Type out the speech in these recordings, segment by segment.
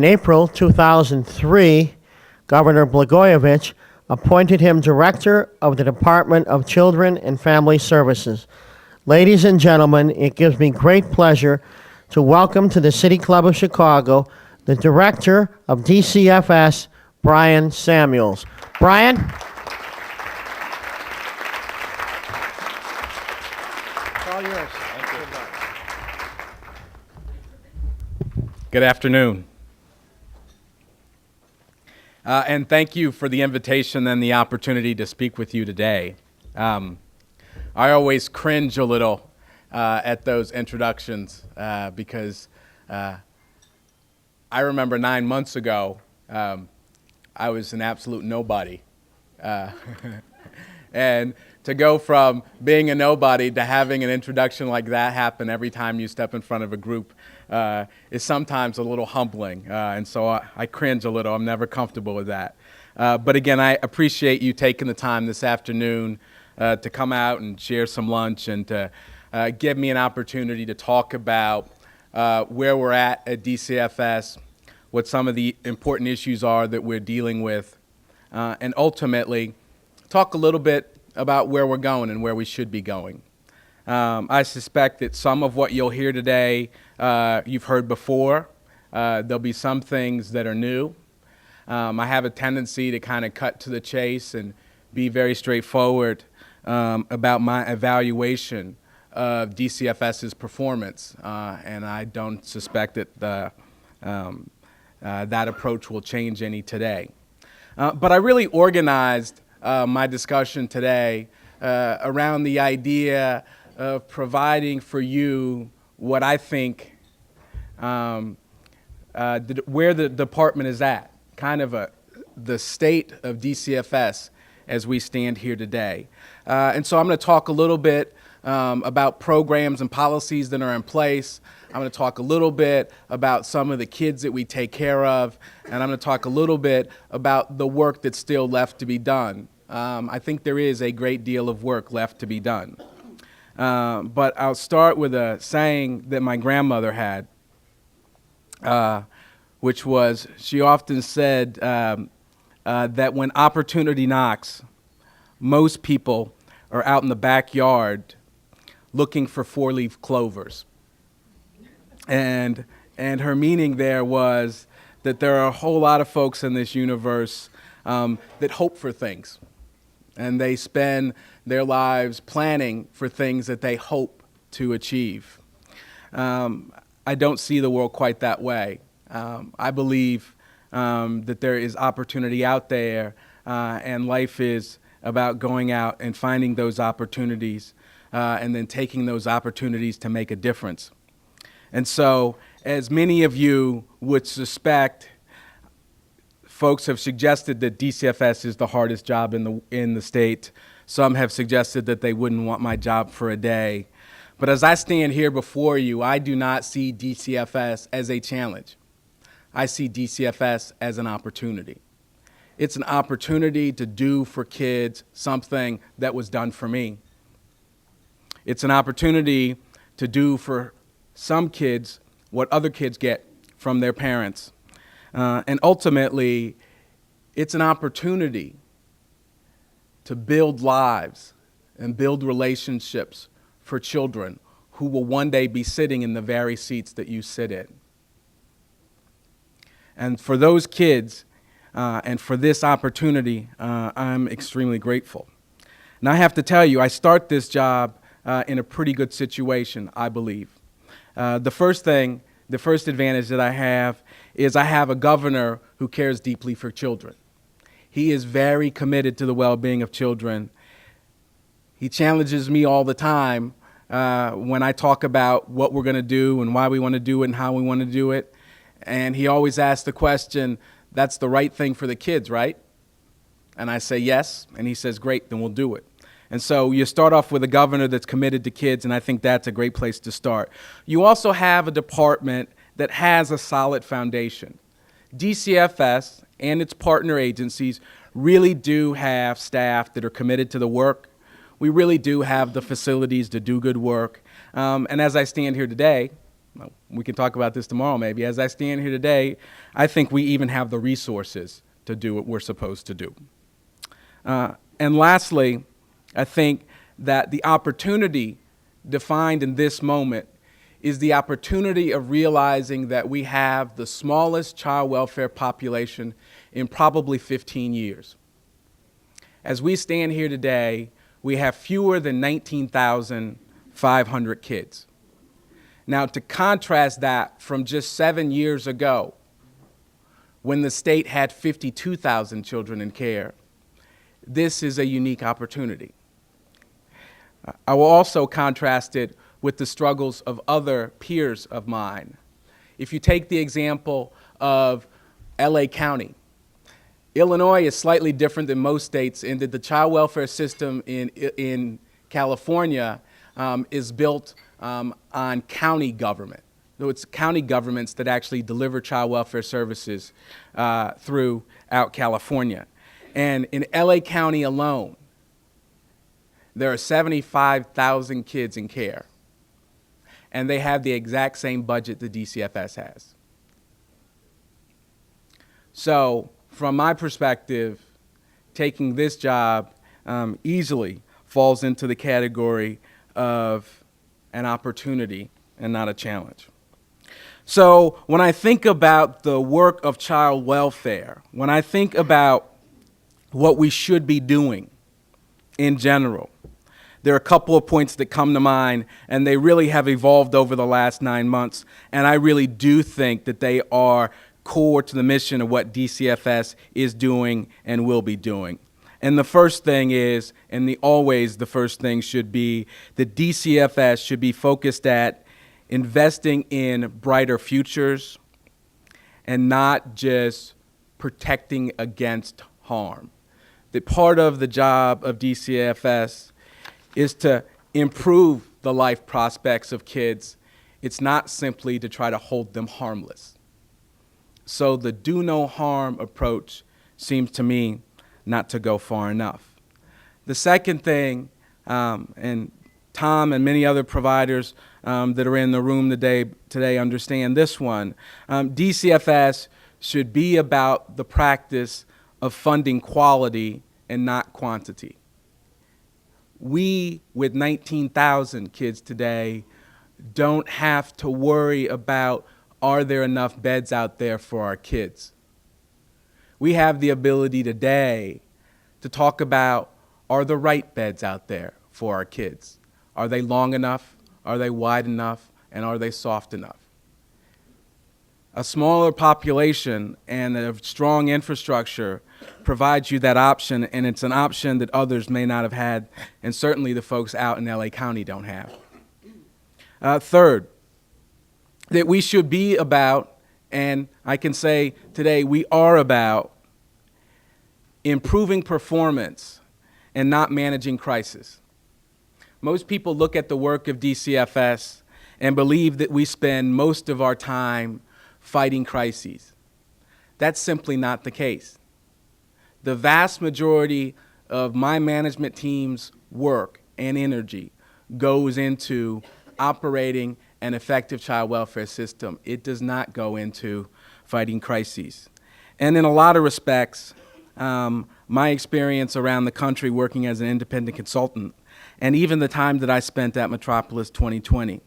In April 2003, Governor Blagojevich appointed him director of the Department of Children and Family Services. Ladies and gentlemen, it gives me great pleasure to welcome to the City Club of Chicago the director of DCFS, Bryan Samuels. Bryan? It's all yours. Good afternoon. And thank you for the invitation and the opportunity to speak with you today. I always cringe a little at those introductions because I remember 9 months ago, I was an absolute nobody. And to go from being a nobody to having an introduction like that happen every time you step in front of a group is sometimes a little humbling. And so I cringe a little. I'm never comfortable with that. But again, I appreciate you taking the time this afternoon to come out and share some lunch and to give me an opportunity to talk about where we're at DCFS, what some of the important issues are that we're dealing with, and ultimately talk a little bit about where we're going and where we should be going. I suspect that some of what you'll hear today you've heard before. There'll be some things that are new. I have a tendency to kind of cut to the chase and be very straightforward about my evaluation of DCFS's performance, and I don't suspect that that approach will change any today. But I really organized my discussion today around the idea of providing for you what I think where the department is at, kind of the state of DCFS as we stand here today. And so I'm going to talk a little bit about programs and policies that are in place. I'm going to talk a little bit about some of the kids that we take care of, and I'm going to talk a little bit about the work that's still left to be done. I think there is a great deal of work left to be done. But I'll start with a saying that my grandmother had, which was, she often said that when opportunity knocks, most people are out in the backyard looking for four-leaf clovers. And her meaning there was that there are a whole lot of folks in this universe that hope for things. And they spend their lives planning for things that they hope to achieve. I don't see the world quite that way. I believe that there is opportunity out there, and life is about going out and finding those opportunities and then taking those opportunities to make a difference. And so, as many of you would suspect, folks have suggested that DCFS is the hardest job in the state. Some have suggested that they wouldn't want my job for a day. But as I stand here before you, I do not see DCFS as a challenge. I see DCFS as an opportunity. It's an opportunity to do for kids something that was done for me. It's an opportunity to do for some kids what other kids get from their parents. And ultimately, it's an opportunity to build lives and build relationships for children who will one day be sitting in the very seats that you sit in. And for those kids and for this opportunity, I'm extremely grateful. And I have to tell you, I start this job in a pretty good situation, I believe. The first advantage that I have is I have a governor who cares deeply for children. He is very committed to the well-being of children. He challenges me all the time when I talk about what we're going to do and why we want to do it and how we want to do it. And he always asks the question, that's the right thing for the kids, right? And I say yes, and he says, great, then we'll do it. And so you start off with a governor that's committed to kids, and I think that's a great place to start. You also have a department that has a solid foundation. DCFS and its partner agencies really do have staff that are committed to the work. We really do have the facilities to do good work. And as I stand here today, Well, we can talk about this tomorrow maybe. As I stand here today, I think we even have the resources to do what we're supposed to do. And lastly, I think that the opportunity defined in this moment is the opportunity of realizing that we have the smallest child welfare population in probably 15 years. As we stand here today, we have fewer than 19,500 kids. Now, to contrast that from just 7 years ago, when the state had 52,000 children in care, this is a unique opportunity. I will also contrast it with the struggles of other peers of mine. If you take the example of LA County, Illinois is slightly different than most states in that the child welfare system in California is built on county government. So it's county governments that actually deliver child welfare services throughout California. And in LA County alone, there are 75,000 kids in care. And they have the exact same budget the DCFS has. So, from my perspective, taking this job easily falls into the category of an opportunity and not a challenge. So, when I think about the work of child welfare, when I think about what we should be doing in general, there are a couple of points that come to mind, and they really have evolved over the last 9 months, and I really do think that they are core to the mission of what DCFS is doing and will be doing. And the first thing is, and always the first thing should be, that DCFS should be focused at investing in brighter futures and not just protecting against harm. That part of the job of DCFS is to improve the life prospects of kids. It's not simply to try to hold them harmless. So the do no harm approach seems to me not to go far enough. The second thing, and Tom and many other providers that are in the room today understand this one, DCFS should be about the practice of funding quality and not quantity. We, with 19,000 kids today, don't have to worry about are there enough beds out there for our kids. We have the ability today to talk about are the right beds out there for our kids. Are they long enough? Are they wide enough? And are they soft enough? A smaller population and a strong infrastructure provides you that option, and it's an option that others may not have had, and certainly the folks out in LA County don't have. Third, that we should be about, and I can say today we are about, improving performance and not managing crisis. Most people look at the work of DCFS and believe that we spend most of our time fighting crises. That's simply not the case. The vast majority of my management team's work and energy goes into operating an effective child welfare system. It does not go into fighting crises. And in a lot of respects, my experience around the country working as an independent consultant, and even the time that I spent at Metropolis 2020,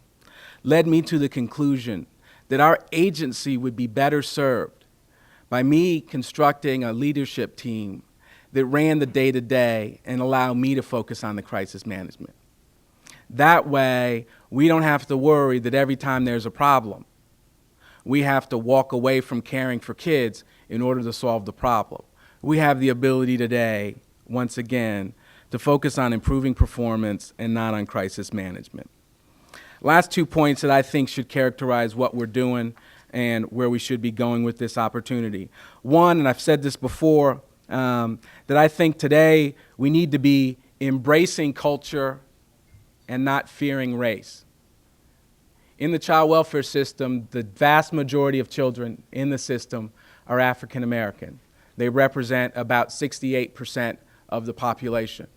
led me to the conclusion that our agency would be better served by me constructing a leadership team that ran the day-to-day and allowed me to focus on the crisis management. That way, we don't have to worry that every time there's a problem, we have to walk away from caring for kids in order to solve the problem. We have the ability today, once again, to focus on improving performance and not on crisis management. Last 2 points that I think should characterize what we're doing and where we should be going with this opportunity. One, and I've said this before, that I think today we need to be embracing culture and not fearing race. In the child welfare system, the vast majority of children in the system are African American. They represent about 68% of the population.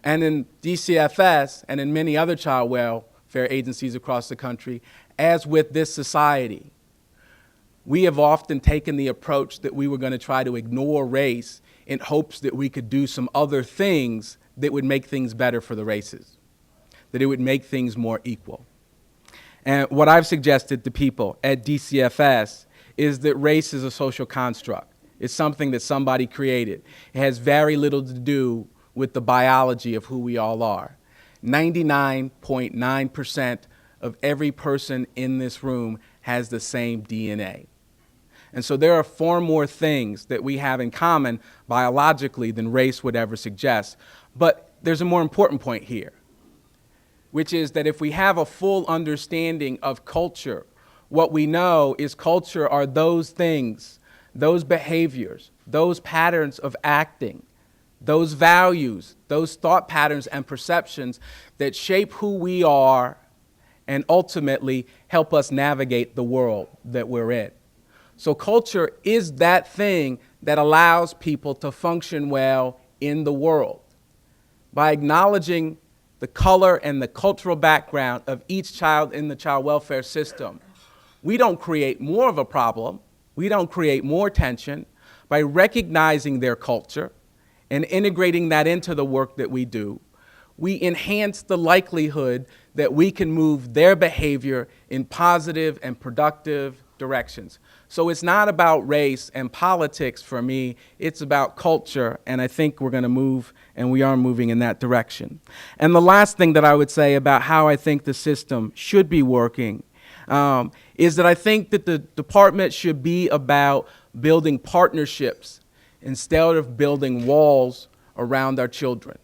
And in DCFS and in many other child welfare welfare agencies across the country, as with this society, we have often taken the approach that we were going to try to ignore race in hopes that we could do some other things that would make things better for the races, that it would make things more equal. And what I've suggested to people at DCFS is that race is a social construct. It's something that somebody created. It has very little to do with the biology of who we all are. 99.9% of every person in this room has the same DNA. And so there are far more things that we have in common biologically than race would ever suggest. But there's a more important point here, which is that if we have a full understanding of culture, what we know is culture are those things, those behaviors, those patterns of acting, those values, those thought patterns and perceptions that shape who we are and ultimately help us navigate the world that we're in. So culture is that thing that allows people to function well in the world. By acknowledging the color and the cultural background of each child in the child welfare system, we don't create more of a problem, we don't create more tension. By recognizing their culture and integrating that into the work that we do, we enhance the likelihood that we can move their behavior in positive and productive directions. So it's not about race and politics for me, it's about culture, and I think we're going to move, and we are moving in that direction. And the last thing that I would say about how I think the system should be working is that I think that the department should be about building partnerships instead of building walls around our children.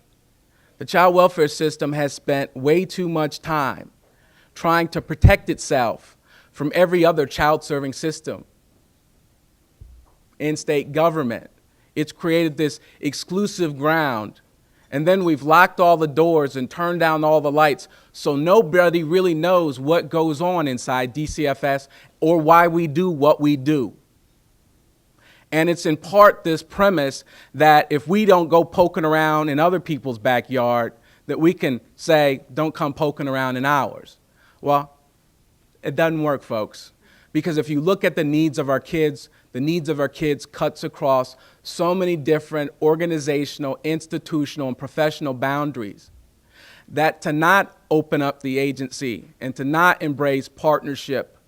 The child welfare system has spent way too much time trying to protect itself from every other child-serving system in state government. It's created this exclusive ground, and then we've locked all the doors and turned down all the lights, so nobody really knows what goes on inside DCFS or why we do what we do. And it's in part this premise that if we don't go poking around in other people's backyard, that we can say, don't come poking around in ours. Well, it doesn't work, folks. Because if you look at the needs of our kids, the needs of our kids cuts across so many different organizational, institutional, and professional boundaries that to not open up the agency and to not embrace partnership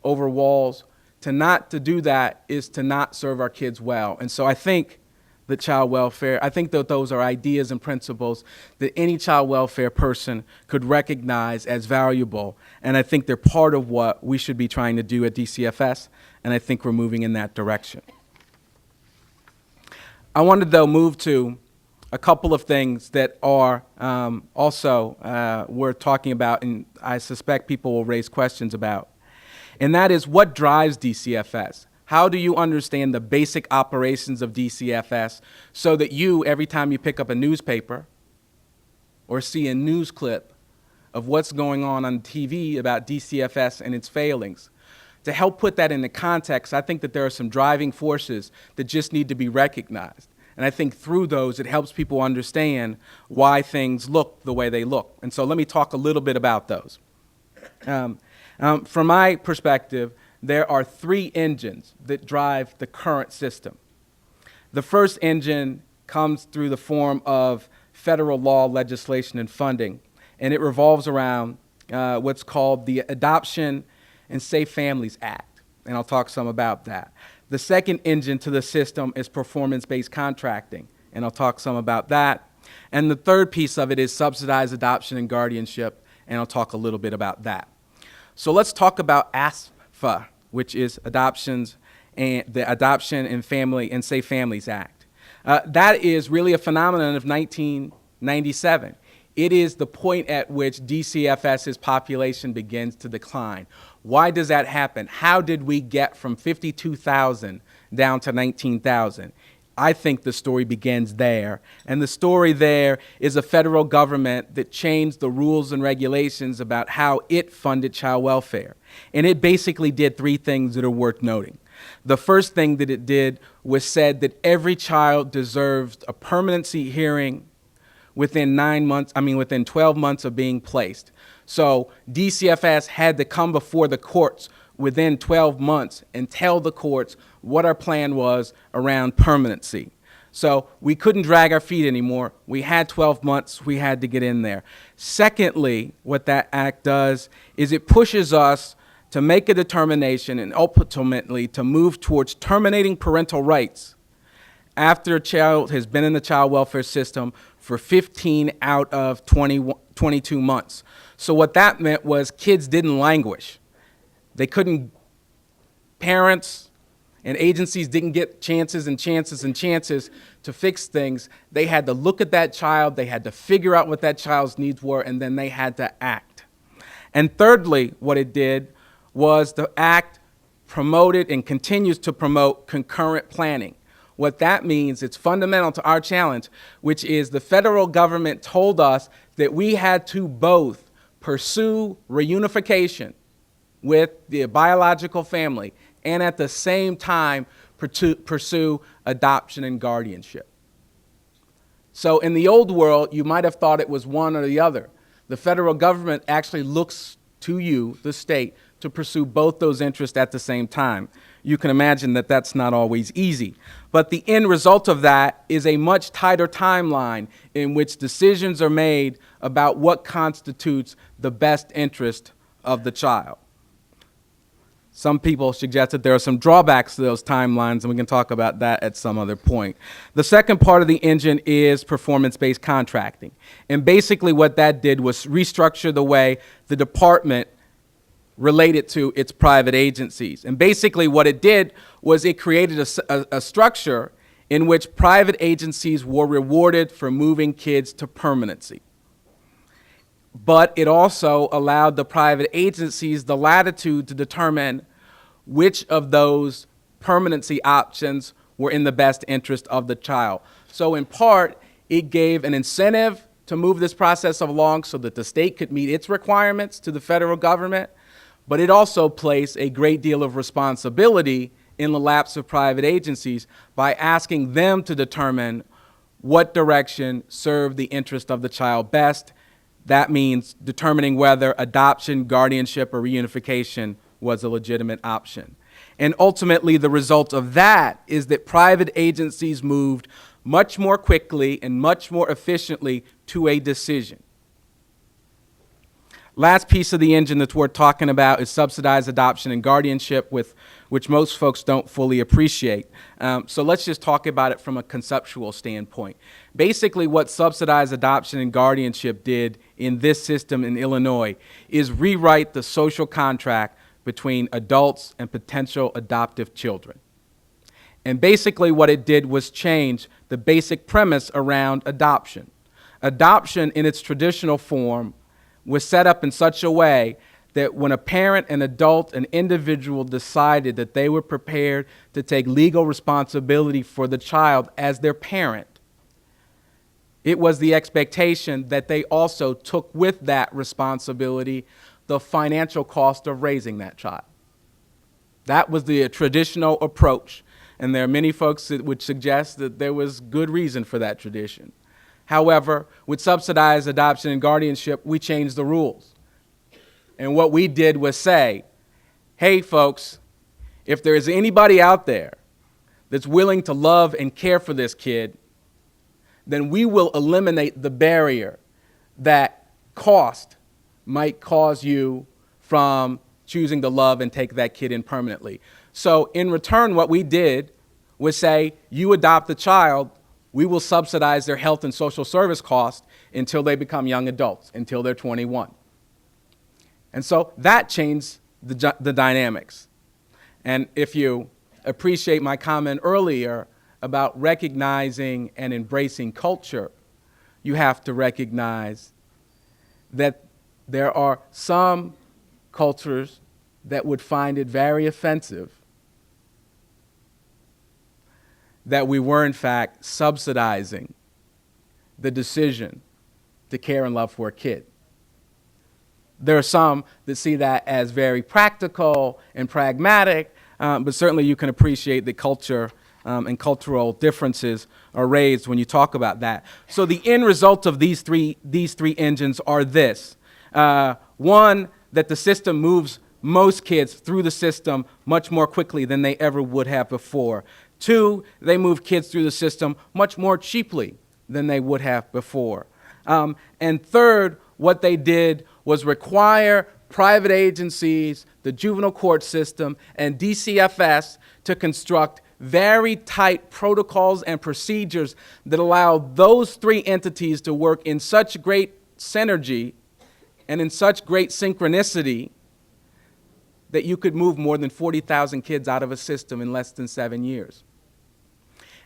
over walls, to do that is to not serve our kids well. And so I think that child welfare, I think that those are ideas and principles that any child welfare person could recognize as valuable. And I think they're part of what we should be trying to do at DCFS, and I think we're moving in that direction. I wanted, though, move to a couple of things that are also worth talking about, and I suspect people will raise questions about. And that is, what drives DCFS? How do you understand the basic operations of DCFS so that you, every time you pick up a newspaper or see a news clip of what's going on TV about DCFS and its failings, to help put that into context, I think that there are some driving forces that just need to be recognized. And I think through those, it helps people understand why things look the way they look. And so let me talk a little bit about those. From my perspective, there are three engines that drive the current system. The first engine comes through the form of federal law, legislation, and funding, and it revolves around what's called the Adoption and Safe Families Act, and I'll talk some about that. The second engine to the system is performance-based contracting, and I'll talk some about that. And the third piece of it is subsidized adoption and guardianship, and I'll talk a little bit about that. So let's talk about ASFA, which is the Adoption and Family and Safe Families Act. That is really a phenomenon of 1997. It is the point at which DCFS's population begins to decline. Why does that happen? How did we get from 52,000 down to 19,000? I think the story begins there. And the story there is a federal government that changed the rules and regulations about how it funded child welfare. And it basically did three things that are worth noting. The first thing that it did was said that every child deserves a permanency hearing within 12 months of being placed. So DCFS had to come before the courts within 12 months and tell the courts what our plan was around permanency. So we couldn't drag our feet anymore. We had 12 months. We had to get in there. Secondly, what that act does is it pushes us to make a determination and ultimately to move towards terminating parental rights after a child has been in the child welfare system for 15 out of 22 months. So what that meant was kids didn't languish. They couldn't, parents and agencies didn't get chances and chances and chances to fix things. They had to look at that child, they had to figure out what that child's needs were, and then they had to act. And thirdly, what it did was the act promoted and continues to promote concurrent planning. What that means, it's fundamental to our challenge, which is the federal government told us that we had to both pursue reunification with the biological family and at the same time pursue adoption and guardianship. So in the old world, you might have thought it was one or the other. The federal government actually looks to you, the state, to pursue both those interests at the same time. You can imagine that that's not always easy. But the end result of that is a much tighter timeline in which decisions are made about what constitutes the best interest of the child. Some people suggest that there are some drawbacks to those timelines, and we can talk about that at some other point. The second part of the engine is performance-based contracting. And basically what that did was restructure the way the department related to its private agencies. And basically what it did was it created a structure in which private agencies were rewarded for moving kids to permanency. But it also allowed the private agencies the latitude to determine which of those permanency options were in the best interest of the child. So in part, it gave an incentive to move this process along so that the state could meet its requirements to the federal government, but it also placed a great deal of responsibility in the laps of private agencies by asking them to determine what direction served the interest of the child best. That means determining whether adoption, guardianship, or reunification was a legitimate option. And ultimately, the result of that is that private agencies moved much more quickly and much more efficiently to a decision. Last piece of the engine that's worth talking about is subsidized adoption and guardianship, which most folks don't fully appreciate. So let's just talk about it from a conceptual standpoint. Basically, what subsidized adoption and guardianship did in this system in Illinois is rewrite the social contract between adults and potential adoptive children. And basically what it did was change the basic premise around adoption. Adoption in its traditional form was set up in such a way that when a parent, an adult, an individual decided that they were prepared to take legal responsibility for the child as their parent, it was the expectation that they also took with that responsibility the financial cost of raising that child. That was the traditional approach, and there are many folks that would suggest that there was good reason for that tradition. However, with subsidized adoption and guardianship, we changed the rules. And what we did was say, hey folks, if there is anybody out there that's willing to love and care for this kid, then we will eliminate the barrier that cost might cause you from choosing to love and take that kid in permanently. So in return, what we did was say, you adopt the child, we will subsidize their health and social service costs until they become young adults, until they're 21. And so that changed the dynamics. And if you appreciate my comment earlier about recognizing and embracing culture, you have to recognize that there are some cultures that would find it very offensive that we were, in fact, subsidizing the decision to care and love for a kid. There are some that see that as very practical and pragmatic, but certainly you can appreciate the culture and cultural differences are raised when you talk about that. So the end result of these three engines are this. One, that the system moves most kids through the system much more quickly than they ever would have before. Two, they move kids through the system much more cheaply than they would have before. And third, what they did was require private agencies, the juvenile court system, and DCFS to construct very tight protocols and procedures that allow those three entities to work in such great synergy and in such great synchronicity that you could move more than 40,000 kids out of a system in less than 7 years.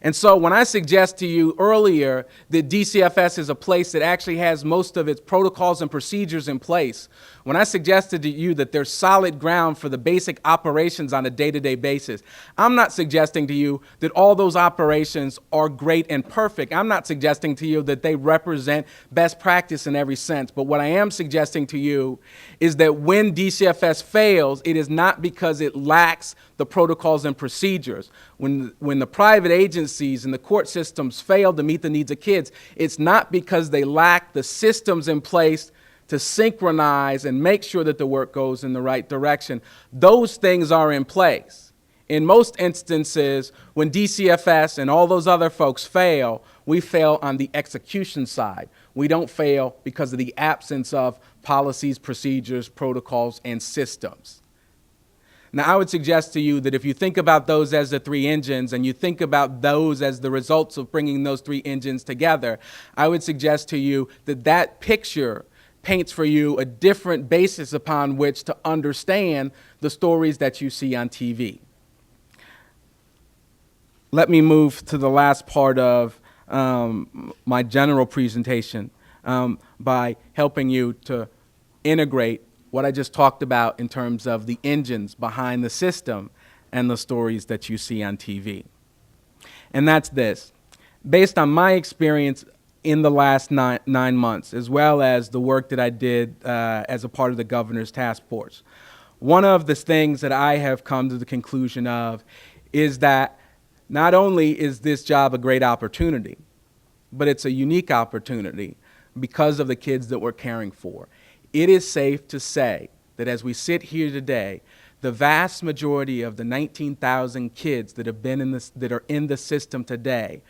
And so when I suggest to you earlier that DCFS is a place that actually has most of its protocols and procedures in place, when I suggested to you that there's solid ground for the basic operations on a day-to-day basis, I'm not suggesting to you that all those operations are great and perfect. I'm not suggesting to you that they represent best practice in every sense. But what I am suggesting to you is that when DCFS fails, it is not because it lacks the protocols and procedures. When the private agencies and the court systems fail to meet the needs of kids, it's not because they lack the systems in place to synchronize and make sure that the work goes in the right direction. Those things are in place. In most instances, when DCFS and all those other folks fail, we fail on the execution side. We don't fail because of the absence of policies, procedures, protocols, and systems. Now, I would suggest to you that if you think about those as the three engines and you think about those as the results of bringing those three engines together, I would suggest to you that that picture paints for you a different basis upon which to understand the stories that you see on TV. Let me move to the last part of my general presentation by helping you to integrate what I just talked about in terms of the engines behind the system and the stories that you see on TV. And that's this. Based on my experience in the last nine months, as well as the work that I did as a part of the governor's task force, one of the things that I have come to the conclusion of is that not only is this job a great opportunity, but it's a unique opportunity because of the kids that we're caring for. It is safe to say that as we sit here today, the vast majority of the 19,000 kids that have been that are in the system today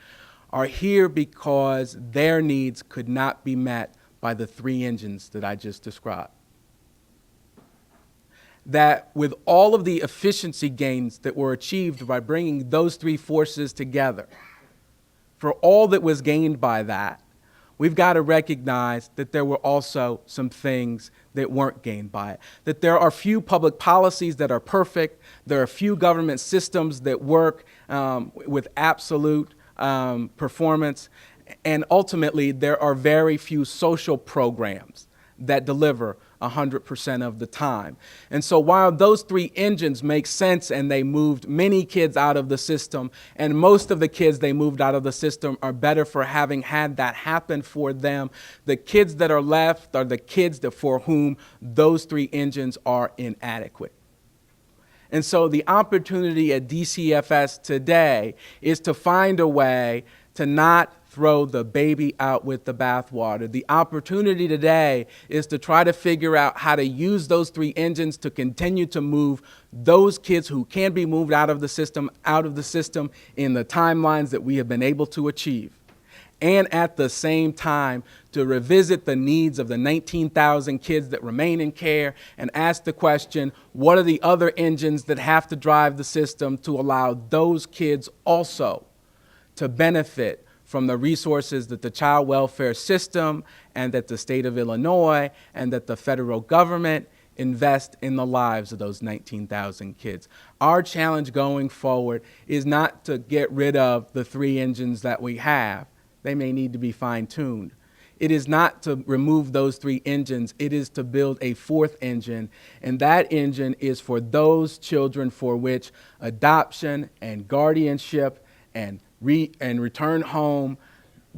are here because their needs could not be met by the three engines that I just described. That with all of the efficiency gains that were achieved by bringing those three forces together, for all that was gained by that, we've got to recognize that there were also some things that weren't gained by it. That there are few public policies that are perfect. There are few government systems that work with absolute performance. And ultimately, there are very few social programs that deliver 100% of the time. And so while those three engines make sense and they moved many kids out of the system, and most of the kids they moved out of the system are better for having had that happen for them, the kids that are left are the kids that for whom those three engines are inadequate. And so the opportunity at DCFS today is to find a way to not throw the baby out with the bathwater. The opportunity today is to try to figure out how to use those three engines to continue to move those kids who can be moved out of the system in the timelines that we have been able to achieve. And at the same time, to revisit the needs of the 19,000 kids that remain in care and ask the question, what are the other engines that have to drive the system to allow those kids also to benefit from the resources that the child welfare system and that the state of Illinois and that the federal government invest in the lives of those 19,000 kids. Our challenge going forward is not to get rid of the three engines that we have. They may need to be fine-tuned. It is not to remove those three engines. It is to build a fourth engine, and that engine is for those children for which adoption and guardianship and return home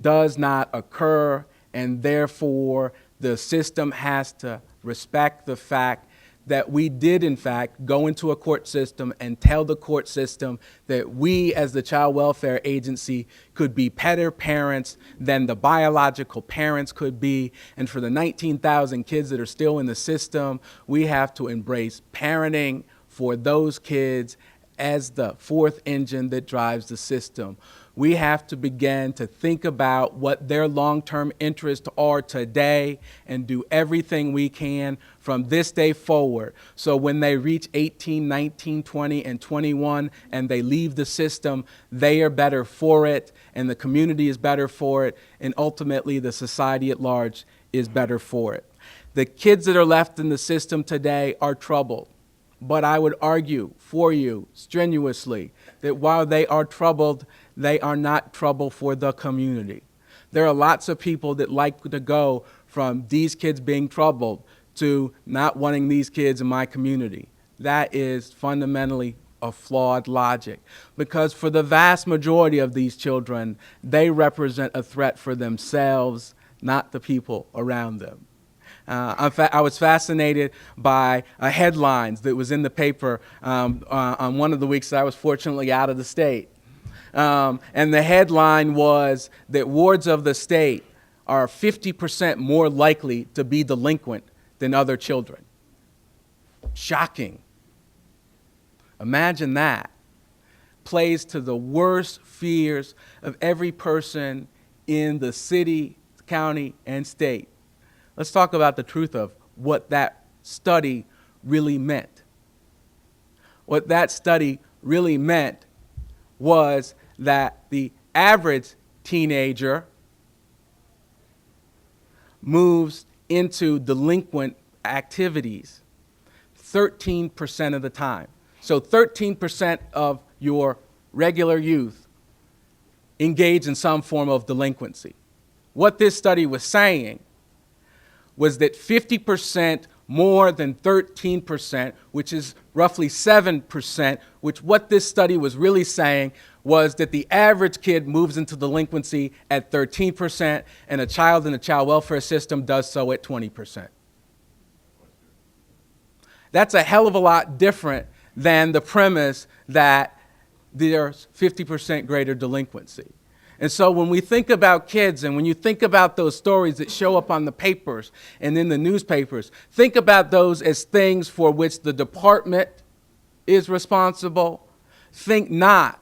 does not occur, and therefore the system has to respect the fact that we did, in fact, go into a court system and tell the court system that we, as the child welfare agency, could be better parents than the biological parents could be. And for the 19,000 kids that are still in the system, we have to embrace parenting for those kids as the fourth engine that drives the system. We have to begin to think about what their long-term interests are today and do everything we can from this day forward. So when they reach 18, 19, 20, and 21 and they leave the system, they are better for it, and the community is better for it, and ultimately the society at large is better for it. The kids that are left in the system today are troubled. But I would argue for you strenuously that while they are troubled, they are not trouble for the community. There are lots of people that like to go from these kids being troubled to not wanting these kids in my community. That is fundamentally a flawed logic, because for the vast majority of these children, they represent a threat for themselves, not the people around them. I was fascinated by headlines that was in the paper on one of the weeks that I was fortunately out of the state. And the headline was that wards of the state are 50% more likely to be delinquent than other children. Shocking. Imagine that. Plays to the worst fears of every person in the city, county, and state. Let's talk about the truth of what that study really meant. What that study really meant was that the average teenager moves into delinquent activities 13% of the time. So 13% of your regular youth engage in some form of delinquency. What this study was saying was that 50% more than 13%, which is roughly 7%, which what this study was really saying was that the average kid moves into delinquency at 13%, and a child in the child welfare system does so at 20%. That's a hell of a lot different than the premise that there's 50% greater delinquency. And so when we think about kids, and when you think about those stories that show up on the papers and in the newspapers, think about those as things for which the department is responsible. Think not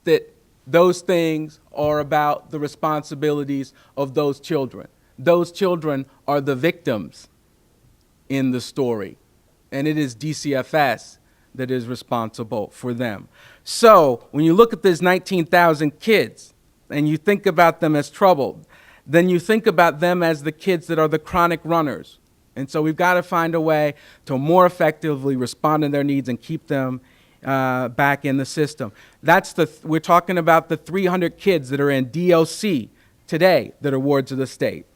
that those things are about the responsibilities of those children. Those children are the victims in the story, and it is DCFS that is responsible for them. So when you look at these 19,000 kids, and you think about them as troubled, then you think about them as the kids that are the chronic runners. And so we've got to find a way to more effectively respond to their needs and keep them back in the system. We're talking about the 300 kids that are in DOC today that are wards of the state.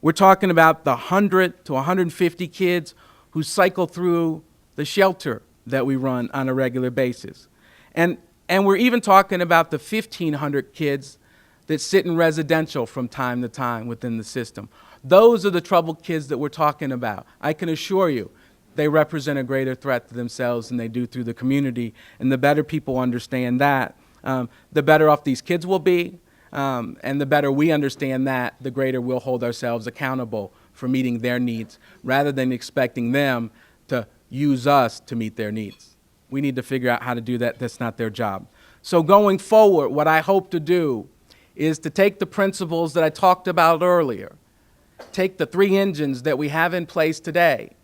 We're talking about the 100 to 150 kids who cycle through the shelter that we run on a regular basis. And we're even talking about the 1,500 kids that sit in residential from time to time within the system. Those are the troubled kids that we're talking about. I can assure you they represent a greater threat to themselves than they do through the community, and the better people understand that, the better off these kids will be, and the better we understand that, the greater we'll hold ourselves accountable for meeting their needs, rather than expecting them to use us to meet their needs. We need to figure out how to do that. That's not their job. So going forward, what I hope to do is to take the principles that I talked about earlier, take the three engines that we have in place today,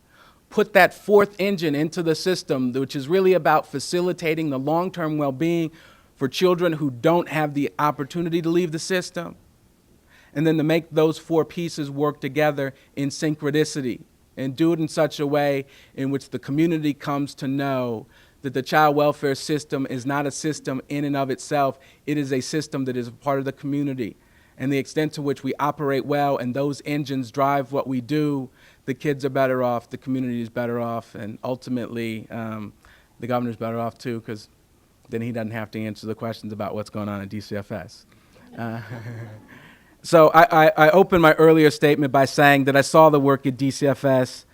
put that fourth engine into the system, which is really about facilitating the long-term well-being for children who don't have the opportunity to leave the system, and then to make those four pieces work together in synchronicity and do it in such a way in which the community comes to know that the child welfare system is not a system in and of itself. It is a system that is a part of the community. And the extent to which we operate well and those engines drive what we do, the kids are better off, the community is better off, and ultimately the governor's better off too, because then he doesn't have to answer the questions about what's going on at DCFS. So I opened my earlier statement by saying that I saw the work at DCFS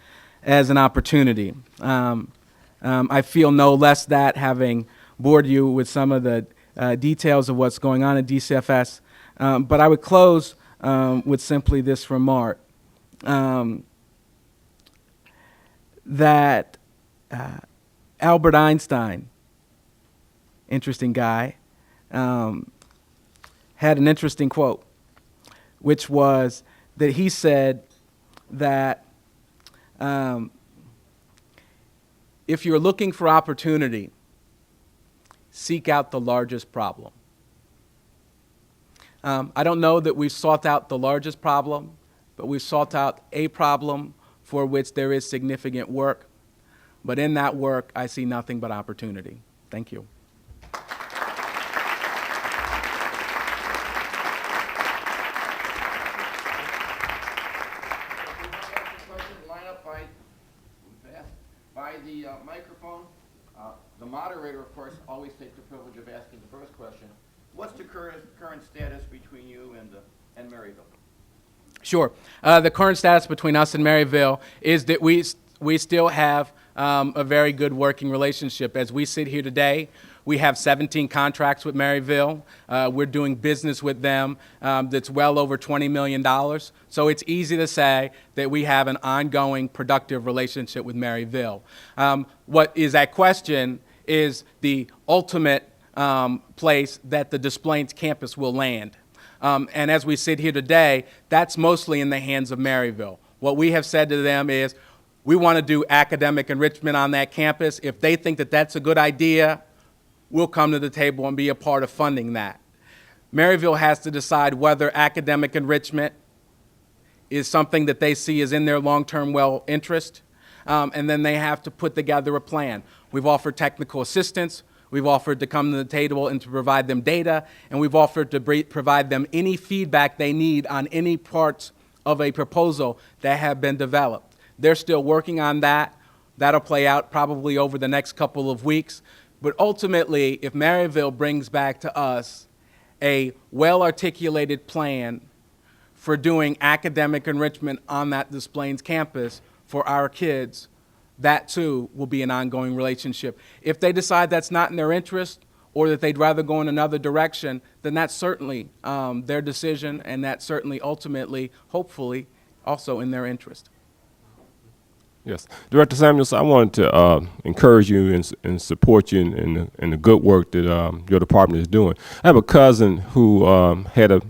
as an opportunity. I feel no less that having bored you with some of the details of what's going on at DCFS, but I would close with simply this remark, that Albert Einstein, interesting guy, had an interesting quote, which was that he said that if you're looking for opportunity, seek out the largest problem. I don't know that we've sought out the largest problem, but we've sought out a problem for which there is significant work. But in that work, I see nothing but opportunity. Thank you. Line up by the microphone. The moderator, of course, always takes the privilege of asking the first question. What's the current status between you and Maryville? Sure. The current status between us and Maryville is that we still have a very good working relationship. As we sit here today, we have 17 contracts with Maryville. We're doing business with them that's well over $20 million. So it's easy to say that we have an ongoing, productive relationship with Maryville. What is at question is the ultimate place that the Des Plaines campus will land. And as we sit here today, that's mostly in the hands of Maryville. What we have said to them is, we want to do academic enrichment on that campus. If they think that that's a good idea, we'll come to the table and be a part of funding that. Maryville has to decide whether academic enrichment is something that they see as in their long-term well interest, and then they have to put together a plan. We've offered technical assistance. We've offered to come to the table and to provide them data, and we've offered to provide them any feedback they need on any parts of a proposal that have been developed. They're still working on that. That'll play out probably over the next couple of weeks. But ultimately, if Maryville brings back to us a well-articulated plan for doing academic enrichment on that Des Plaines campus for our kids, that too will be an ongoing relationship. If they decide that's not in their interest or that they'd rather go in another direction, then that's certainly their decision, and that's certainly ultimately, hopefully, also in their interest. Yes. Director Samuels, I wanted to encourage you and support you in the good work that your department is doing. I have a cousin who had a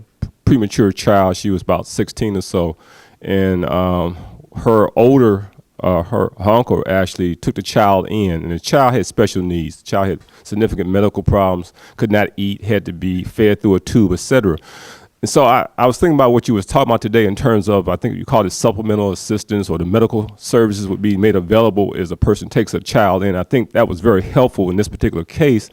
premature child. She was about 16 or so, and her uncle actually took the child in, and the child had special needs. The child had significant medical problems, could not eat, had to be fed through a tube, etc. And so I was thinking about what you was talking about today in terms of, I think you called it supplemental assistance, or the medical services would be made available as a person takes a child in. I think that was very helpful in this particular case.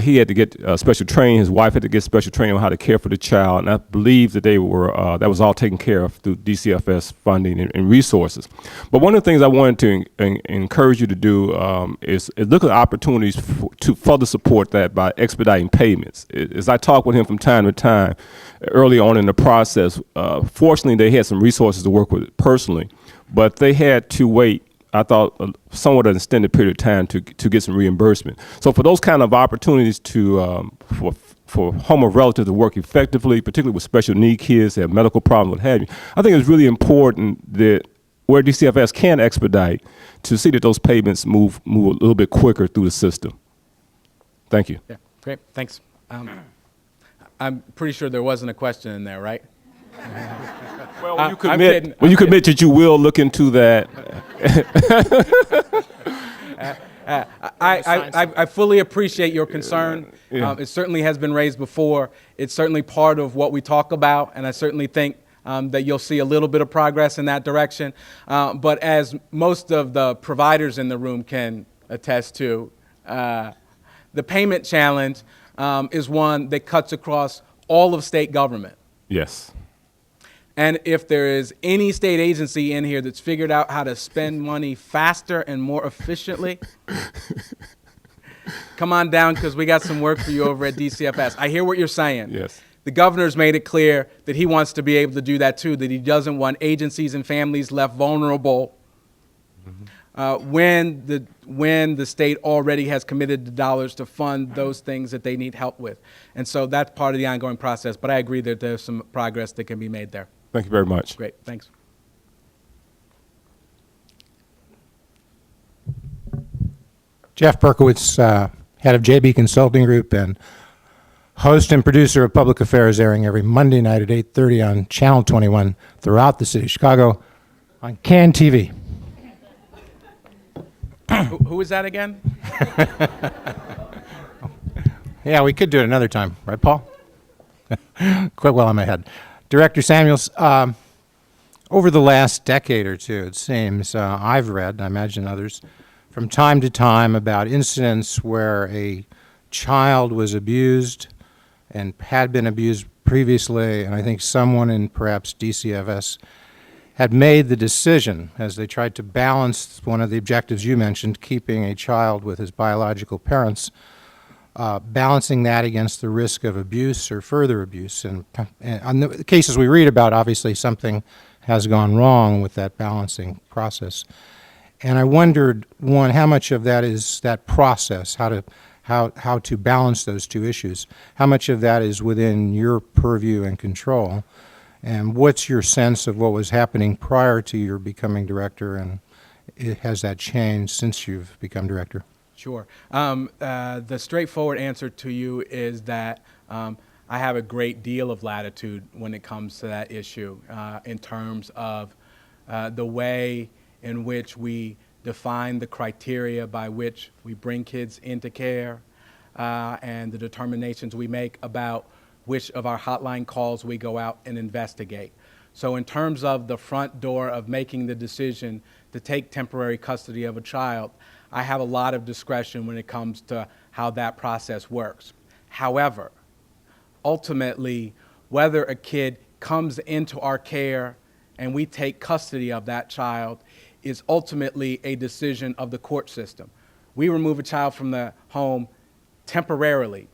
He had to get special training. His wife had to get special training on how to care for the child. And I believe that they were that was all taken care of through DCFS funding and resources. But one of the things I wanted to encourage you to do is look at opportunities to further support that by expediting payments. As I talk with him from time to time, early on in the process, fortunately they had some resources to work with personally, but they had to wait, I thought, somewhat an extended period of time to get some reimbursement. So for those kind of opportunities to for home of relatives to work effectively, particularly with special need kids that have medical problems, what have you, I think it's really important that where DCFS can expedite, to see that those payments move a little bit quicker through the system. Thank you. Yeah, great, thanks. I'm pretty sure there wasn't a question in there, right? Well, when you commit that you will look into that. I fully appreciate your concern. Yeah. It certainly has been raised before. It's certainly part of what we talk about, and I certainly think that you'll see a little bit of progress in that direction. But as most of the providers in the room can attest to, the payment challenge is one that cuts across all of state government. Yes. And if there is any state agency in here that's figured out how to spend money faster and more efficiently, come on down, because we got some work for you over at DCFS. I hear what you're saying. Yes. The governor's made it clear that he wants to be able to do that too, that he doesn't want agencies and families left vulnerable when the state already has committed the dollars to fund those things that they need help with. And so that's part of the ongoing process, but I agree that there's some progress that can be made there. Thank you very much. Great, thanks. Jeff Berkowitz, head of JB Consulting Group and host and producer of Public Affairs, airing every Monday night at 8:30 on Channel 21 throughout the city of Chicago on CAN TV. Who is that again? Yeah, we could do it another time, right, Paul? Quite well in my head. Director Samuels, over the last decade or two, it seems, I've read, I imagine others, from time to time about incidents where a child was abused and had been abused previously, and I think someone in perhaps DCFS had made the decision, as they tried to balance one of the objectives you mentioned, keeping a child with his biological parents, balancing that against the risk of abuse or further abuse. And on the cases we read about, obviously something has gone wrong with that balancing process. And I wondered, one, how much of that is that process, how to balance those two issues? How much of that is within your purview and control? And what's your sense of what was happening prior to your becoming director, and has that changed since you've become director? Sure. The straightforward answer to you is that I have a great deal of latitude when it comes to that issue in terms of the way in which we define the criteria by which we bring kids into care and the determinations we make about which of our hotline calls we go out and investigate. So in terms of the front door of making the decision to take temporary custody of a child, I have a lot of discretion when it comes to how that process works. However, ultimately, whether a kid comes into our care and we take custody of that child is ultimately a decision of the court system. We remove a child from the home temporarily.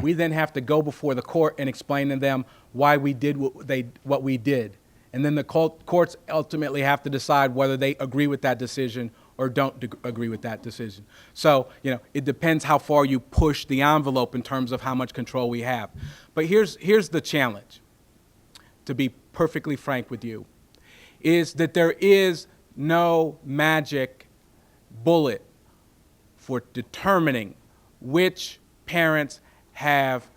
We then have to go before the court and explain to them why we did what we did. And then the courts ultimately have to decide whether they agree with that decision or don't agree with that decision. So, it depends how far you push the envelope in terms of how much control we have. But here's the challenge, to be perfectly frank with you, is that there is no magic bullet for determining which parents have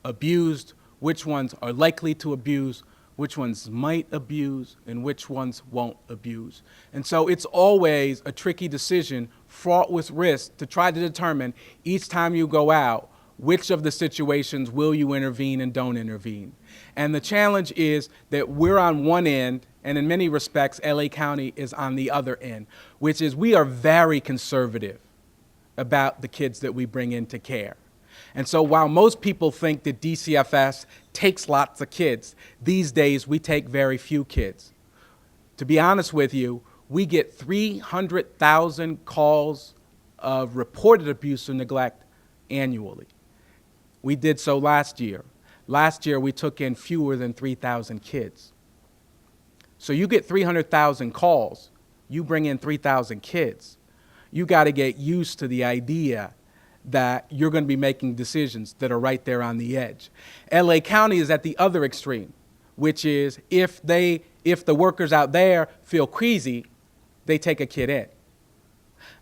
abused, which ones are likely to abuse, which ones might abuse, and which ones won't abuse. And so it's always a tricky decision, fraught with risk, to try to determine each time you go out, which of the situations will you intervene and don't intervene. And the challenge is that we're on one end, and in many respects, LA County is on the other end, which is we are very conservative about the kids that we bring into care. And so while most people think that DCFS takes lots of kids, these days we take very few kids. To be honest with you, we get 300,000 calls of reported abuse or neglect annually. We did so last year. Last year we took in fewer than 3,000 kids. So you get 300,000 calls, you bring in 3,000 kids. You got to get used to the idea that you're going to be making decisions that are right there on the edge. LA County is at the other extreme, which is if the workers out there feel queasy, they take a kid in.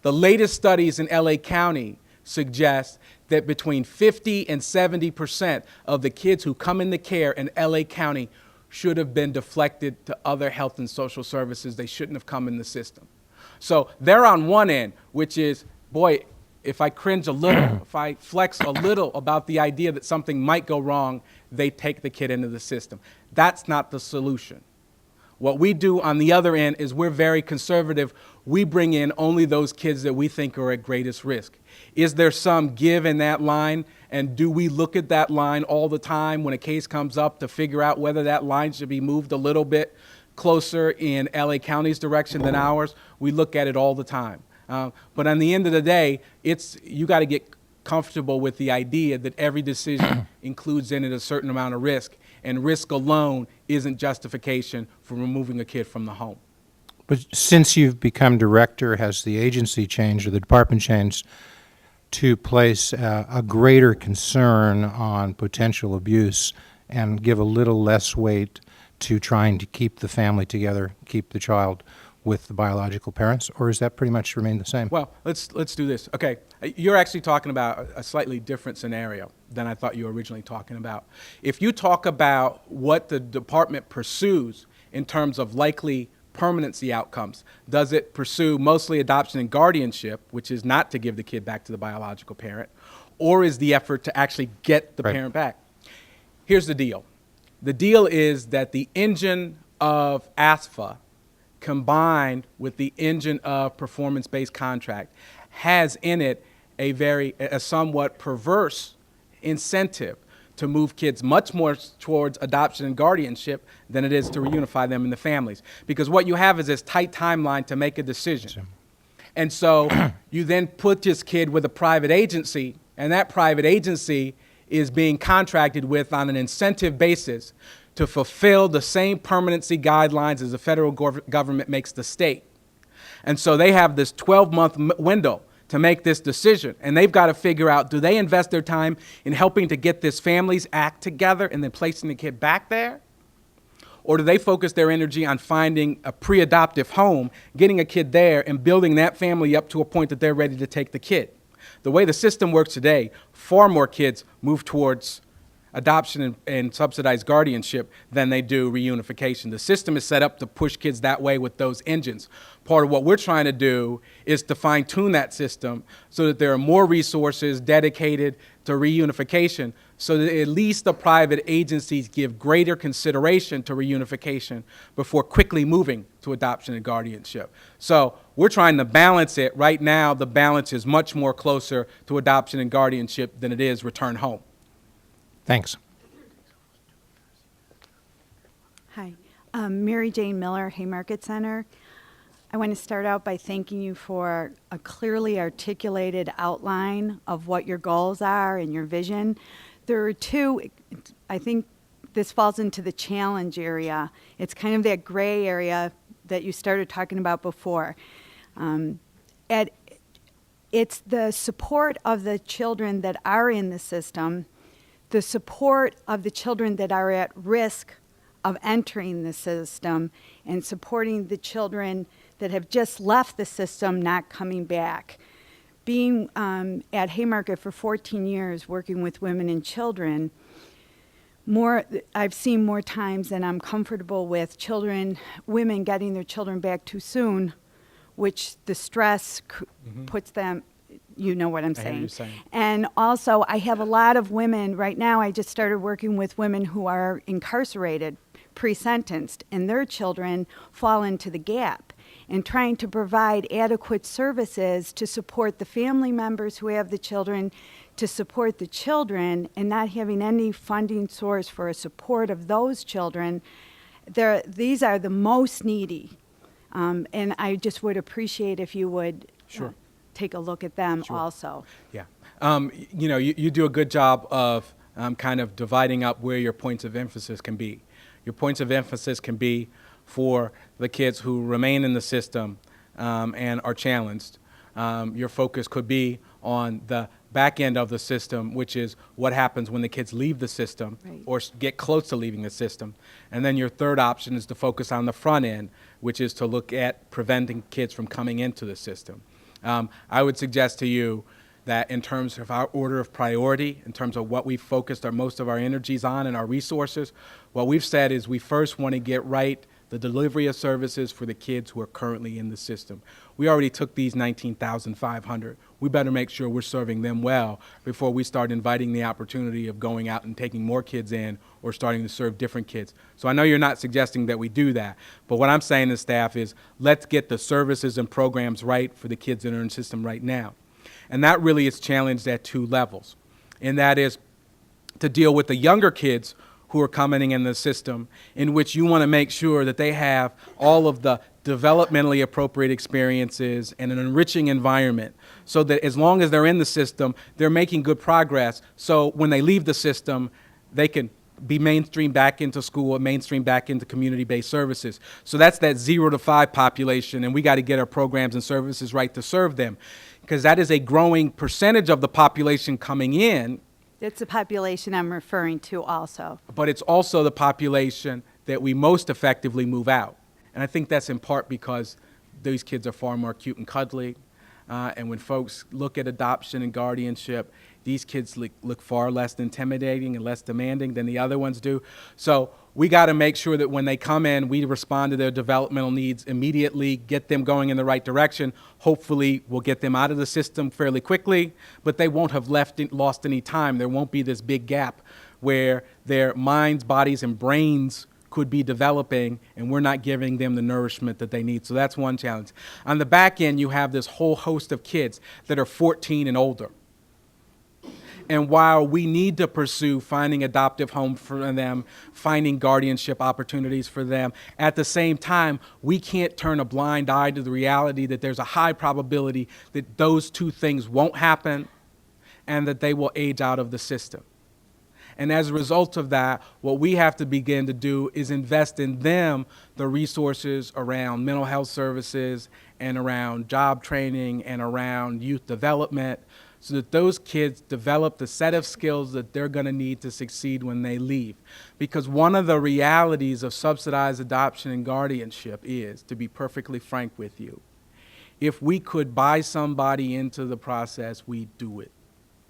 The latest studies in LA County suggest that between 50 and 70% of the kids who come into care in LA County should have been deflected to other health and social services. They shouldn't have come in the system. So they're on one end, which is, boy, if I cringe a little, if I flex a little about the idea that something might go wrong, they take the kid into the system. That's not the solution. What we do on the other end is we're very conservative. We bring in only those kids that we think are at greatest risk. Is there some give in that line? And do we look at that line all the time when a case comes up to figure out whether that line should be moved a little bit closer in LA County's direction than ours? We look at it all the time. But on the end of the day, you got to get comfortable with the idea that every decision includes in it a certain amount of risk, and risk alone isn't justification for removing a kid from the home. But since you've become director, has the agency changed or the department changed to place a greater concern on potential abuse and give a little less weight to trying to keep the family together, keep the child with the biological parents, or has that pretty much remained the same? Well, let's do this. Okay, you're actually talking about a slightly different scenario than I thought you were originally talking about. If you talk about what the department pursues in terms of likely permanency outcomes, does it pursue mostly adoption and guardianship, which is not to give the kid back to the biological parent, or is the effort to actually get the Right. parent back? Here's the deal. The deal is that the engine of ASFA combined with the engine of performance-based contract has in it a somewhat perverse incentive to move kids much more towards adoption and guardianship than it is to reunify them in the families. Because what you have is this tight timeline to make a decision. And so you then put this kid with a private agency, and that private agency is being contracted with on an incentive basis to fulfill the same permanency guidelines as the federal government makes the state. And so they have this 12-month window to make this decision, and they've got to figure out, do they invest their time in helping to get this family's act together and then placing the kid back there? Or do they focus their energy on finding a pre-adoptive home, getting a kid there, and building that family up to a point that they're ready to take the kid? The way the system works today, far more kids move towards adoption and subsidized guardianship than they do reunification. The system is set up to push kids that way with those engines. Part of what we're trying to do is to fine-tune that system so that there are more resources dedicated to reunification, so that at least the private agencies give greater consideration to reunification before quickly moving to adoption and guardianship. So we're trying to balance it. Right now, the balance is much more closer to adoption and guardianship than it is return home. Thanks. Hi, Mary Jane Miller, Haymarket Center. I want to start out by thanking you for a clearly articulated outline of what your goals are and your vision. There are two, I think this falls into the challenge area. It's kind of that gray area that you started talking about before. It's the support of the children that are in the system, the support of the children that are at risk of entering the system, and supporting the children that have just left the system not coming back. Being at Haymarket for 14 years, working with women and children, I've seen more times than I'm comfortable with women getting their children back too soon, which the stress puts them, you know what I'm I hear saying. you saying. And also, I have a lot of women, right now I just started working with women who are incarcerated, pre-sentenced, and their children fall into the gap. And trying to provide adequate services to support the family members who have the children, to support the children, and not having any funding source for a support of those children, these are the most needy. And I just would appreciate if you would Sure. take a look at them Sure. also. Yeah. You do a good job of kind of dividing up where your points of emphasis can be. Your points of emphasis can be for the kids who remain in the system and are challenged. Your focus could be on the back end of the system, which is what happens when the kids leave the system Right. or get close to leaving the system. And then your third option is to focus on the front end, which is to look at preventing kids from coming into the system. I would suggest to you that in terms of our order of priority, in terms of what we've focused most of our energies on and our resources, what we've said is we first want to get right the delivery of services for the kids who are currently in the system. We already took these 19,500. We better make sure we're serving them well before we start inviting the opportunity of going out and taking more kids in or starting to serve different kids. So I know you're not suggesting that we do that, but what I'm saying to staff is let's get the services and programs right for the kids that are in the system right now. And that really is challenged at two levels, and that is to deal with the younger kids who are coming in the system, in which you want to make sure that they have all of the developmentally appropriate experiences and an enriching environment so that as long as they're in the system, they're making good progress. So when they leave the system, they can be mainstreamed back into school and mainstreamed back into community-based services. So that's that 0 to 5 population, and we got to get our programs and services right to serve them, because that is a growing percentage of the population coming in, That's the population I'm referring to also. but it's also the population that we most effectively move out. And I think that's in part because these kids are far more cute and cuddly, and when folks look at adoption and guardianship, these kids look far less intimidating and less demanding than the other ones do. So we got to make sure that when they come in, we respond to their developmental needs immediately, get them going in the right direction. Hopefully, we'll get them out of the system fairly quickly, but they won't have lost any time. There won't be this big gap where their minds, bodies, and brains could be developing, and we're not giving them the nourishment that they need. So that's one challenge. On the back end, you have this whole host of kids that are 14 and older. And while we need to pursue finding adoptive home for them, finding guardianship opportunities for them, at the same time, we can't turn a blind eye to the reality that there's a high probability that those two things won't happen and that they will age out of the system. And as a result of that, what we have to begin to do is invest in them the resources around mental health services and around job training and around youth development, so that those kids develop the set of skills that they're going to need to succeed when they leave. Because one of the realities of subsidized adoption and guardianship is, to be perfectly frank with you, if we could buy somebody into the process, we'd do it.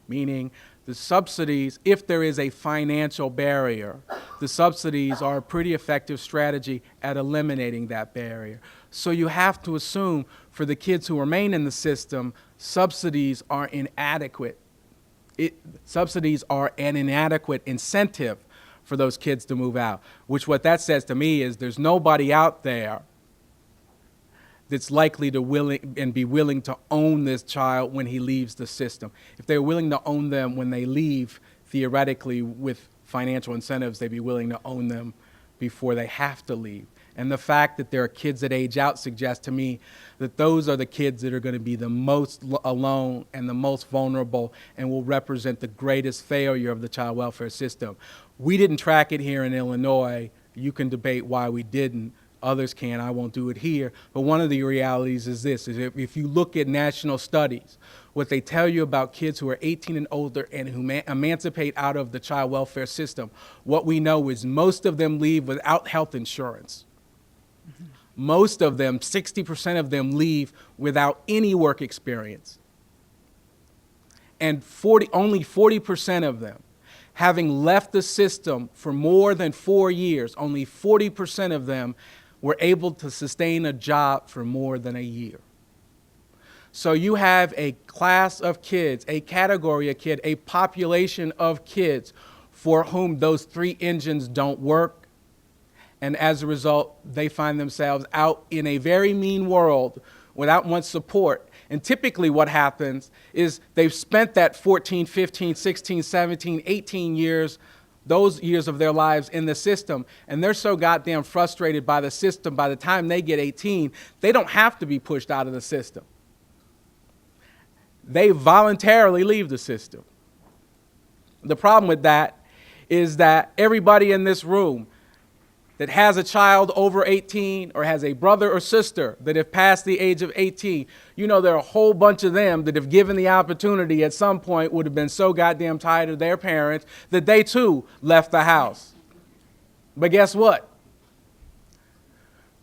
Meaning, the subsidies, if there is a financial barrier, the subsidies are a pretty effective strategy at eliminating that barrier. So you have to assume for the kids who remain in the system, subsidies are inadequate. Subsidies are an inadequate incentive for those kids to move out, which what that says to me is there's nobody out there that's likely to be willing to own this child when he leaves the system. If they're willing to own them when they leave, theoretically, with financial incentives, they'd be willing to own them before they have to leave. And the fact that there are kids that age out suggests to me that those are the kids that are going to be the most alone and the most vulnerable and will represent the greatest failure of the child welfare system. We didn't track it here in Illinois. You can debate why we didn't. Others can. I won't do it here. But one of the realities is this, is if you look at national studies, what they tell you about kids who are 18 and older and who emancipate out of the child welfare system, what we know is most of them leave without health insurance. Most of them, 60% of them, leave without any work experience. And only 40% of them, having left the system for more than 4 years, only 40% of them were able to sustain a job for more than a year. So you have a class of kids, a category of kid, a population of kids for whom those three engines don't work. And as a result, they find themselves out in a very mean world without much support. And typically what happens is they've spent that 14, 15, 16, 17, 18 years, those years of their lives in the system, and they're so goddamn frustrated by the system, by the time they get 18, they don't have to be pushed out of the system. They voluntarily leave the system. The problem with that is that everybody in this room that has a child over 18 or has a brother or sister that have passed the age of 18, you know there are a whole bunch of them that if given the opportunity at some point would have been so goddamn tired of their parents that they too left the house. But guess what?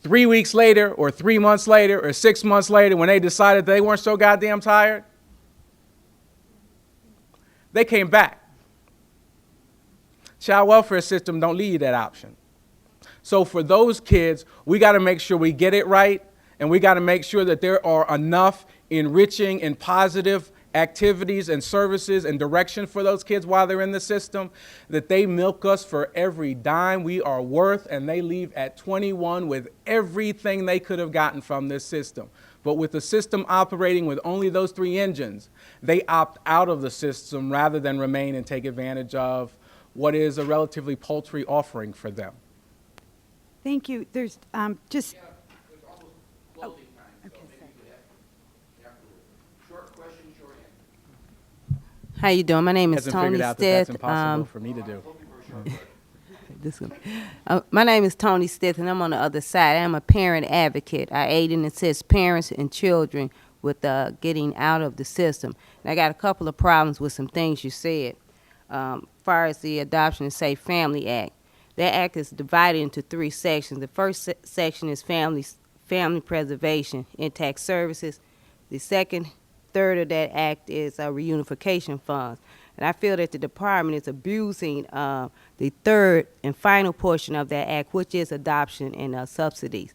3 weeks later or 3 months later or 6 months later when they decided they weren't so goddamn tired, they came back. Child welfare system don't leave you that option. So for those kids, we got to make sure we get it right, and we got to make sure that there are enough enriching and positive activities and services and direction for those kids while they're in the system, that they milk us for every dime we are worth, and they leave at 21 with everything they could have gotten from this system. But with the system operating with only those three engines, they opt out of the system rather than remain and take advantage of what is a relatively paltry offering for them. Thank you. There's just. Yeah, it's almost closing time, so okay, maybe sorry. you could ask afterwards. Short question, short answer. How you doing? My name is Hasn't Tony figured out that that's Stith. impossible for me to do. Looking for a short question. My name is Tony Stith, and I'm on the other side. I'm a parent advocate. I aid and assist parents and children with getting out of the system. And I got a couple of problems with some things you said. Far as the Adoption and Safe Family Act, that act is divided into 3 sections. The first section is family preservation, intact services. The second third of that act is reunification funds. And I feel that the department is abusing the third and final portion of that act, which is adoption and subsidies.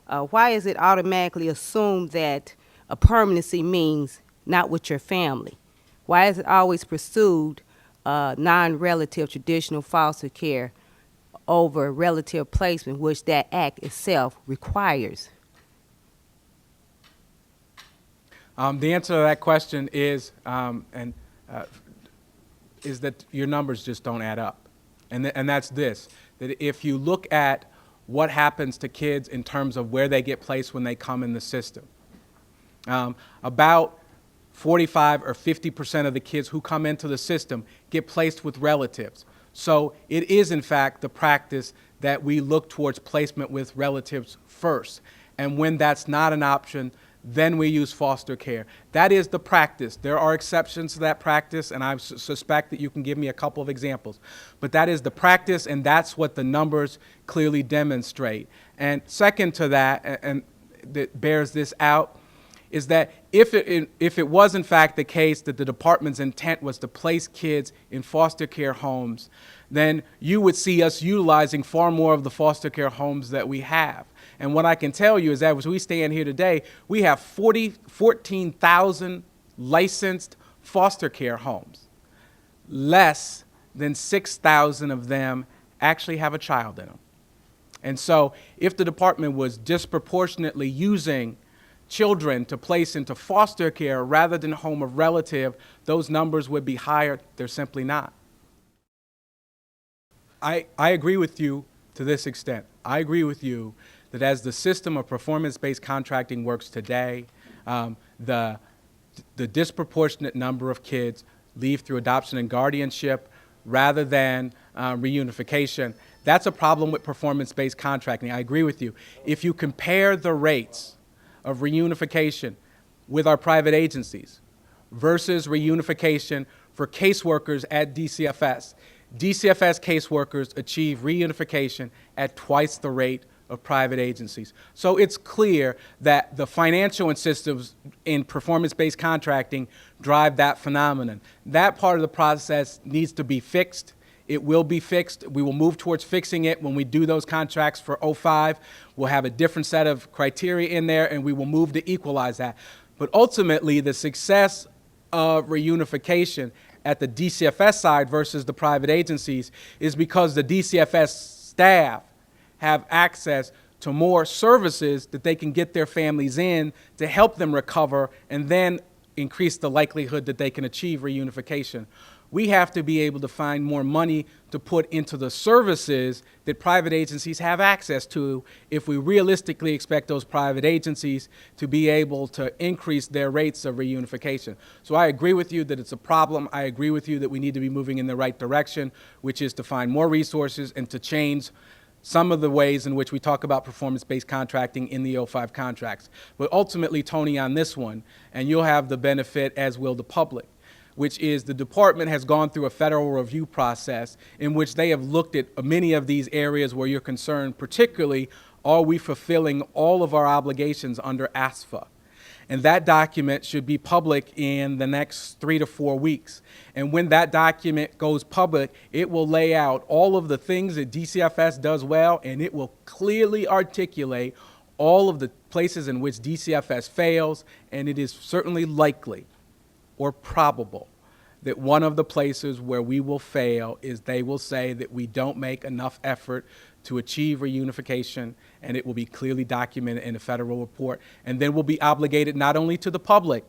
Why is it automatically assumed that a permanency means not with your family? Why is it always pursued non-relative traditional foster care over relative placement, which that act itself requires? The answer to that question is, is that your numbers just don't add up. And that's this, that if you look at what happens to kids in terms of where they get placed when they come in the system, about 45 or 50% of the kids who come into the system get placed with relatives. So it is, in fact, the practice that we look towards placement with relatives first. And when that's not an option, then we use foster care. That is the practice. There are exceptions to that practice, and I suspect that you can give me a couple of examples. But that is the practice, and that's what the numbers clearly demonstrate. And second to that, and that bears this out, is that if it was in fact the case that the department's intent was to place kids in foster care homes, then you would see us utilizing far more of the foster care homes that we have. And what I can tell you is that as we stand here today, we have 14,000 licensed foster care homes. Less than 6,000 of them actually have a child in them. And so if the department was disproportionately using children to place into foster care rather than home of relative, those numbers would be higher. They're simply not. I agree with you to this extent. I agree with you that as the system of performance-based contracting works today, the disproportionate number of kids leave through adoption and guardianship rather than reunification. That's a problem with performance-based contracting. I agree with you. If you compare the rates of reunification with our private agencies versus reunification for caseworkers at DCFS, DCFS caseworkers achieve reunification at twice the rate of private agencies. So it's clear that the financial incentives in performance-based contracting drive that phenomenon. That part of the process needs to be fixed. It will be fixed. We will move towards fixing it when we do those contracts for 05. We'll have a different set of criteria in there, and we will move to equalize that. But ultimately, the success of reunification at the DCFS side versus the private agencies is because the DCFS staff have access to more services that they can get their families in to help them recover and then increase the likelihood that they can achieve reunification. We have to be able to find more money to put into the services that private agencies have access to if we realistically expect those private agencies to be able to increase their rates of reunification. So I agree with you that it's a problem. I agree with you that we need to be moving in the right direction, which is to find more resources and to change some of the ways in which we talk about performance-based contracting in the 05 contracts. But ultimately, Tony, on this one, and you'll have the benefit, as will the public, which is the department has gone through a federal review process in which they have looked at many of these areas where you're concerned, particularly, are we fulfilling all of our obligations under ASFA? And that document should be public in the next 3 to 4 weeks. And when that document goes public, it will lay out all of the things that DCFS does well, and it will clearly articulate all of the places in which DCFS fails, and it is certainly likely or probable that one of the places where we will fail is they will say that we don't make enough effort to achieve reunification, and it will be clearly documented in a federal report. And then we'll be obligated not only to the public,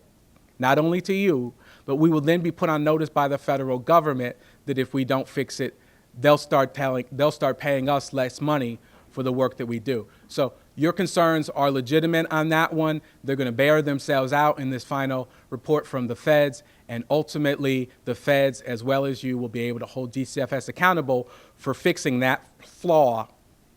not only to you, but we will then be put on notice by the federal government that if we don't fix it, they'll start paying us less money for the work that we do. So your concerns are legitimate on that one. They're going to bear themselves out in this final report from the feds, and ultimately the feds, as well as you, will be able to hold DCFS accountable for fixing that flaw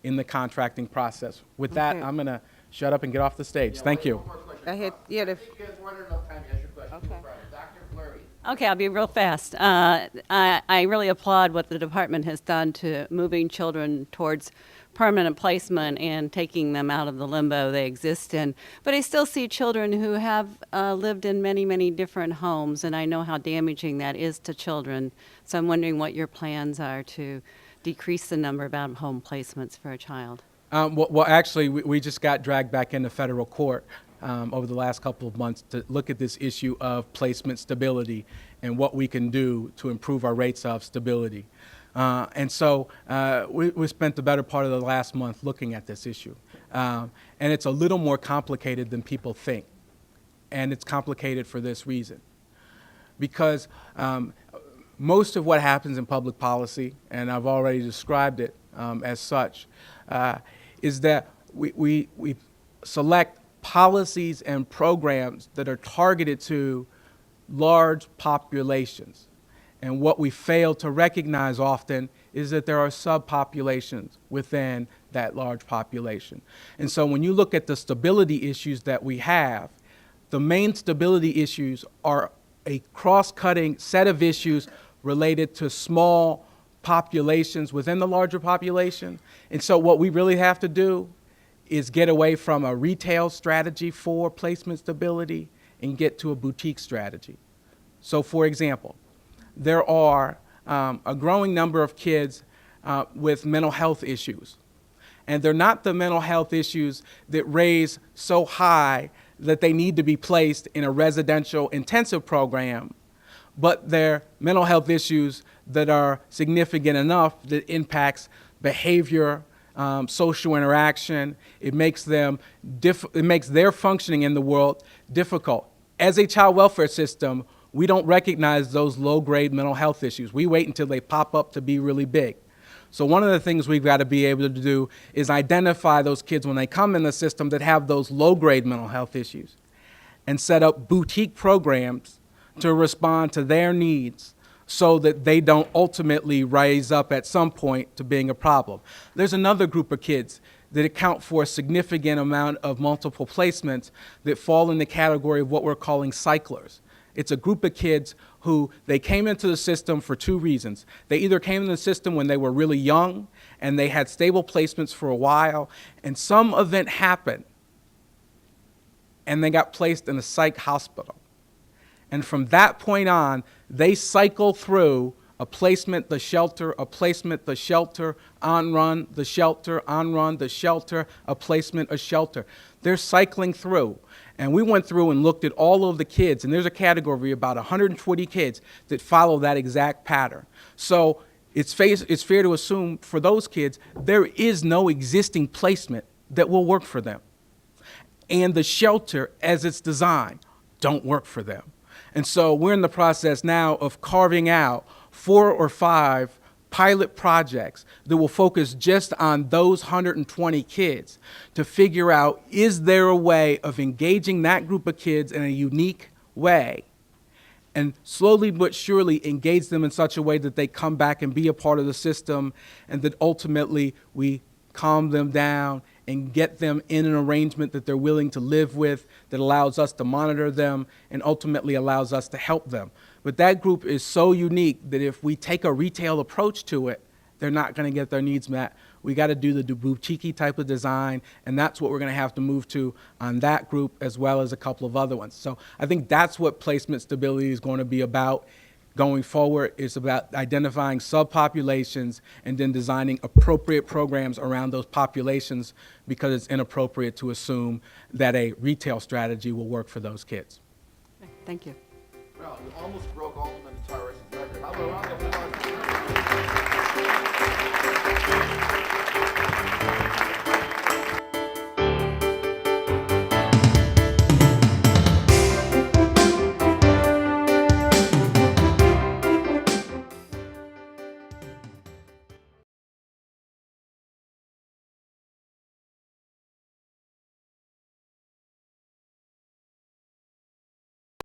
in the contracting process. With that, Okay. I'm going to shut up and get off the stage. Thank you. One more question. I had- yeah, the- I think you guys wanted enough time to ask your question. Okay. No problem. Dr. Fleury. Okay, I'll be real fast. I really applaud what the department has done to moving children towards permanent placement and taking them out of the limbo they exist in. But I still see children who have lived in many, many different homes, and I know how damaging that is to children. So I'm wondering what your plans are to decrease the number of out-of-home placements for a child. Well, actually, we just got dragged back into federal court over the last couple of months to look at this issue of placement stability and what we can do to improve our rates of stability. And so we spent the better part of the last month looking at this issue. And it's a little more complicated than people think. And it's complicated for this reason. Because most of what happens in public policy, and I've already described it as such, is that we select policies and programs that are targeted to large populations. And what we fail to recognize often is that there are subpopulations within that large population. And so when you look at the stability issues that we have, the main stability issues are a cross-cutting set of issues related to small populations within the larger population. And so what we really have to do is get away from a retail strategy for placement stability and get to a boutique strategy. So for example, there are a growing number of kids with mental health issues. And they're not the mental health issues that raise so high that they need to be placed in a residential intensive program, but they're mental health issues that are significant enough that impacts behavior, social interaction. It makes their functioning in the world difficult. As a child welfare system, we don't recognize those low-grade mental health issues. We wait until they pop up to be really big. So one of the things we've got to be able to do is identify those kids when they come in the system that have those low-grade mental health issues and set up boutique programs to respond to their needs so that they don't ultimately rise up at some point to being a problem. There's another group of kids that account for a significant amount of multiple placements that fall in the category of what we're calling cyclers. It's a group of kids who they came into the system for two reasons. They either came into the system when they were really young and they had stable placements for a while, and some event happened and they got placed in a psych hospital. And from that point on, they cycle through a placement, the shelter, a placement, the shelter, on run, the shelter, on run, the shelter, a placement, a shelter. They're cycling through. And we went through and looked at all of the kids, and there's a category of about 140 kids that follow that exact pattern. So it's fair to assume for those kids, there is no existing placement that will work for them. And the shelter, as it's designed, don't work for them. And so we're in the process now of carving out 4 or 5 pilot projects that will focus just on those 120 kids to figure out, is there a way of engaging that group of kids in a unique way and slowly but surely engage them in such a way that they come back and be a part of the system, and that ultimately we calm them down and get them in an arrangement that they're willing to live with, that allows us to monitor them and ultimately allows us to help them. But that group is so unique that if we take a retail approach to it, they're not going to get their needs met. We got to do the boutique type of design, and that's what we're going to have to move to on that group as well as a couple of other ones. So I think that's what placement stability is going to be about going forward. It's about identifying subpopulations and then designing appropriate programs around those populations, because it's inappropriate to assume that a retail strategy will work for those kids. Thank you. Well, you almost broke Alderman Torres' record. How about a round of applause?